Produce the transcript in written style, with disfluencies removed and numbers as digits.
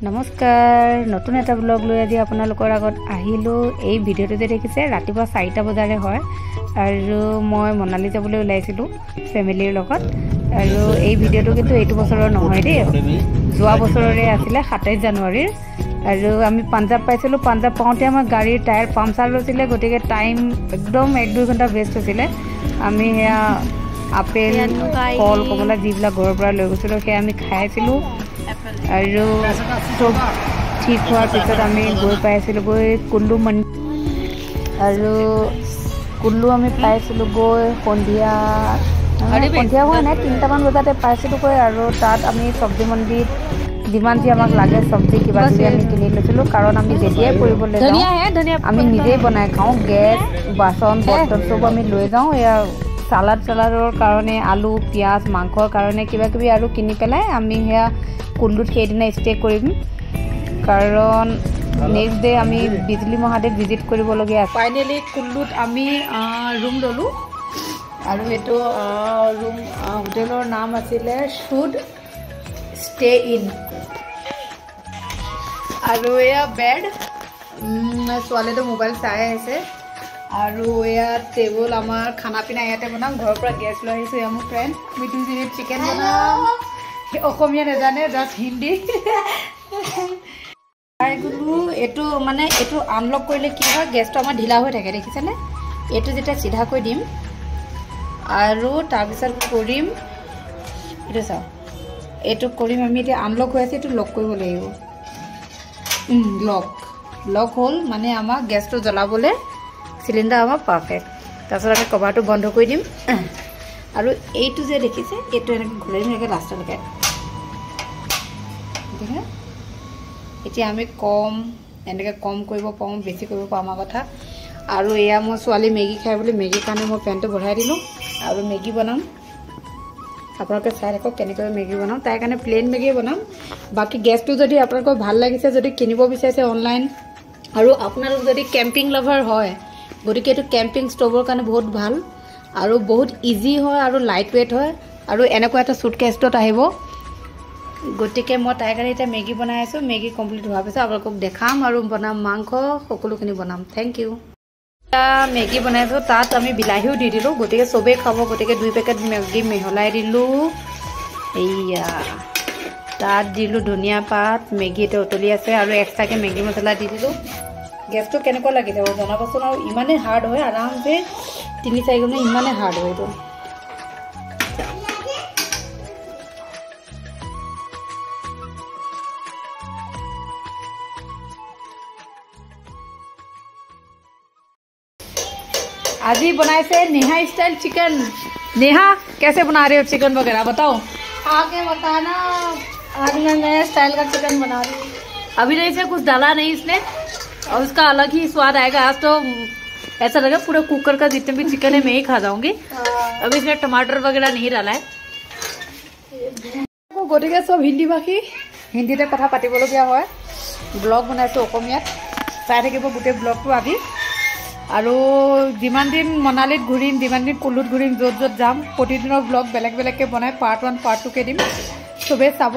নমস্কাৰ নতুন এটা ব্লগ লৈ আজি আপোনালোকৰ আগত আহিলো। এই ভিডিঅ'টো যে দেখিছে ৰাতিপুৱা 4টা বজাৰে হয় আৰু মই মনালী যাবলৈ ওলাইছিলোঁ ফেমিলিৰ লগত। আৰু এই ভিডিঅ'টো কিন্তু এইটো বছৰৰ নহয় দেই, যোৱা বছৰৰে আছিলে 27 জানুৱাৰীৰ। আৰু আমি পাঞ্জাৱ পাইছিলোঁ। পাঞ্জাৱ পাওঁতে আমাৰ গাড়ীৰ টায়াৰ পামচাৰ হৈছিলে, গতিকে টাইম একদম 1-2 ঘণ্টা ৱেষ্ট হৈছিলে। আমি সেয়া আপেল ফল কমলা যিবিলাক ঘৰৰ পৰা লৈ গৈছিলোঁ সেয়া আমি খাইছিলোঁ। আৰু চব ঠিক হোৱাৰ পিছত আমি গৈ পাইছিলোঁ গৈ কুল্লু মন্দি, আৰু কুল্লু আমি পাইছিলোঁ গৈ সন্ধিয়া হোৱা নাই 3টামান বজাতে পাইছিলোঁগৈ। আৰু তাত আমি চব্জি মন্দিত যিমান যি আমাক লাগে চব্জি কিবা কিবি আমি কিনি লৈছিলোঁ, কাৰণ আমি যেতিয়াই ফুৰিবলৈ যাওঁ আমি নিজেই বনাই খাওঁ। গেছ বাচন বৰ্তন চব আমি লৈ যাওঁ। এয়া চালাডৰ কাৰণে আলু পিঁয়াজ মাংসৰ কাৰণে কিবা কিবি আৰু কিনি পেলাই আমি সেয়া কুল্লুত সেইদিনা ষ্টে কৰিম, কাৰণ নেক্সট ডে আমি বিজলী মহাদেৱ ভিজিট কৰিবলগীয়া আছে। ফাইনেলি কুল্লুত আমি ৰুম ল'লোঁ, আৰু এইটো ৰুম হোটেলৰ নাম আছিলে শুড ষ্টে ইন। আৰু এয়া বেড, ছোৱালীটো মোবাইল চাই আছে। আৰু এয়া টেবুল, আমাৰ খানা পিনা ইয়াতে বনাম, ঘৰৰ পৰা গেছ লৈ আহিছোঁ। এয়া মোৰ ফ্ৰেণ্ড মিঠু জিনিত চিকেন বনাম, অসমীয়া নাজানে জাষ্ট হিন্দী। এইটো মানে এইটো আনলক কৰিলে কি হয়, গেছটো আমাৰ ঢিলা হৈ থাকে দেখিছেনে। এইটো যেতিয়া চিধাকৈ দিম আৰু তাৰপিছত কৰিম, এইটো চাওক, এইটো কৰিম আমি। এতিয়া আনলক হৈ আছে, এইটো লক কৰিব লাগিব। লক হ'ল মানে আমাক গেছটো জ্বলাবলৈ চিলিণ্ডাৰ আমাৰ পাৰফেক্ট। তাৰপিছত আমি কভাৰটো বন্ধ কৰি দিম। আৰু এইটো যে দেখিছে এইটো এনেকৈ ঘূৰাই দিম, এনেকৈ লাষ্টলৈকে। এতিয়া আমি এনেকৈ কম কৰিব পাৰোঁ, বেছি কৰিব পাৰোঁ আমাৰ কথা। আৰু এয়া মোৰ ছোৱালী মেগী খাই বুলি মেগীৰ কাৰণে মই পেনটো বঢ়াই দিলোঁ আৰু মেগী বনাম। আপোনালোকে চাই থাকক কেনেকৈ মেগী বনাওঁ। তাইৰ কাৰণে প্লেইন মেগী বনাম। বাকী গেছটো যদি আপোনালোকৰ ভাল লাগিছে, যদি কিনিব বিচাৰিছে অনলাইন, আৰু আপোনালোক যদি কেম্পিং লাভাৰ হয়, গতিকে এইটো কেম্পিং ষ্ট'ভৰ কাৰণে বহুত ভাল আৰু বহুত ইজি হয় আৰু লাইট ৱেইট হয়, আৰু এনেকুৱা এটা চুটকেছটোত আহিব। গতিকে মই তাইৰ কাৰণে এতিয়া মেগী বনাই আছোঁ। মেগী কমপ্লিট হোৱাৰ পিছত আপোনালোকক দেখাম আৰু বনাম মাংস, সকলোখিনি বনাম। Thank U. মেগী বনাইছোঁ, তাত আমি বিলাহীও দি দিলোঁ, গতিকে চবেই খাব। গতিকে 2 পেকেট মেগী মিহলাই দিলোঁ। এইয়া তাত দিলোঁ ধনিয়া পাত, মেগী এতিয়া উতলি আছে, আৰু এক্সট্ৰাকৈ মেগী মছলা দি দিলোঁ। গেছটো কেনেকুৱা লাগিছে জনাবচোন। আৰু ইমানেই হাৰ্ড হয়, আৰামছে 3-4 গুণ ইমানেই হাৰ্ড হয় এইটো। आज ही बनाए थे नेहा स्टाइल चिकन। नेहा कैसे बना रहे हो चिकन वगैरह बताओ। आगे बताना। आज मैं नया स्टाइल का चिकन बना रही हूँ। अभी तो इसे कुछ डाला नहीं इसने, और उसका अलग ही स्वाद आएगा। आज तो ऐसा लगा पूरा कुकर का जितने भी चिकन है मैं ही खा जाऊंगी। अभी इसने टमाटर वगैरह नहीं डाला है। गतिके सब हिंदी भाषी हिंदीते कथा पातिबलगिया হয়। ब्लग बनाइছোঁ অসমীয়াত, চাই থাকিব গোটেই ব্লগটো আজি। আৰু যিমান দিন মনালীত ঘূৰিম, যিমান দিন কুল্লুত ঘূৰিম, য'ত যাম, প্ৰতিদিনৰ ব্লগ বেলেগ বেলেগকৈ বনাই পাৰ্ট 1 পাৰ্ট 2কৈ দিম। চবেই চাব।